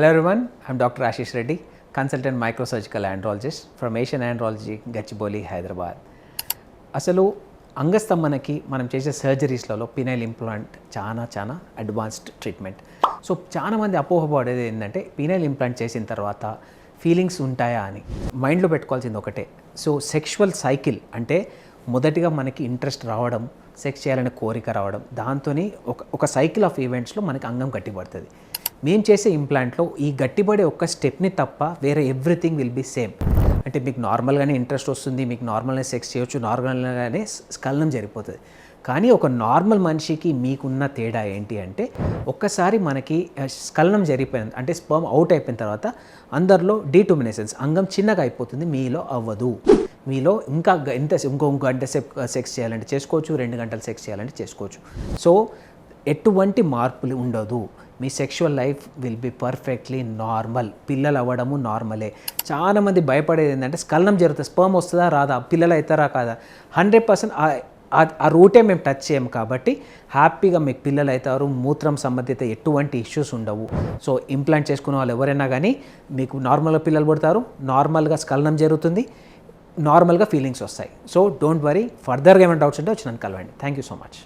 Hello everyone, I'm Dr. Ashish Reddy, consultant microsurgical andrologist from Asian Andrology, Gachibowli, Hyderabad. అసలు అంగస్తంభనకి మనం చేసే సర్జరీస్లలో penile implant చాలా advanced treatment. So చాలామంది అపోహపడేది ఏంటంటే penile implant చేసిన తర్వాత ఫీలింగ్స్ ఉంటాయా అని. మైండ్లో పెట్టుకోవాల్సింది ఒకటే. సో సెక్షువల్ సైకిల్ అంటే మొదటిగా మనకి ఇంట్రెస్ట్ రావడం, సెక్స్ చేయాలనే కోరిక రావడం, దాంతో ఒక సైకిల్ ఆఫ్ ఈవెంట్స్లో మనకి అంగం గట్టిపడుతుంది. మేము చేసే ఇంప్లాంట్లో ఈ గట్టిపడే ఒక్క స్టెప్ని తప్ప వేరే ఎవ్రీథింగ్ విల్ బీ సేమ్. అంటే మీకు నార్మల్గానే ఇంట్రెస్ట్ వస్తుంది, మీకు నార్మల్గానే సెక్స్ చేయొచ్చు, నార్మల్గానే స్ఖలనం జరిగిపోతుంది. కానీ ఒక నార్మల్ మనిషికి మీకున్న తేడా ఏంటి అంటే ఒక్కసారి మనకి స్ఖలనం జరిగిపోయింది అంటే స్పర్మ్ అవుట్ అయిపోయిన తర్వాత అందరిలో డీటర్మినేషన్స్ అంగం చిన్నగా అయిపోతుంది, మీలో అవ్వదు. మీలో ఇంకా ఇంకో గంట సేపు సెక్స్ చేయాలంటే చేసుకోవచ్చు, 2 గంటలు సెక్స్ చేయాలంటే చేసుకోవచ్చు. సో ఎటువంటి మార్పులు ఉండదు. మీ sexual life will be perfectly normal. పిల్లలు అవ్వడము నార్మలే. చాలామంది భయపడేది ఏంటంటే స్ఖలనం జరుగుతుంది, స్పర్మ్ వస్తుందా రాదా, పిల్లలు అవుతారా కాదా. 100% ఆ రూటే మేము టచ్ చేయము. కాబట్టి హ్యాపీగా మీకు పిల్లలు అవుతారు, మూత్రం సంబంధిత ఎటువంటి ఇష్యూస్ ఉండవు. సో ఇంప్లాంట్ చేసుకున్న వాళ్ళు ఎవరైనా కానీ మీకు నార్మల్గా పిల్లలు పుడతారు, నార్మల్గా స్ఖలనం జరుగుతుంది, నార్మల్గా ఫీలింగ్స్ వస్తాయి. So don't worry. ఫర్దర్గా ఏమైనా డౌట్స్ ఉంటే వచ్చి నన్ను కలవండి. Thank you so much.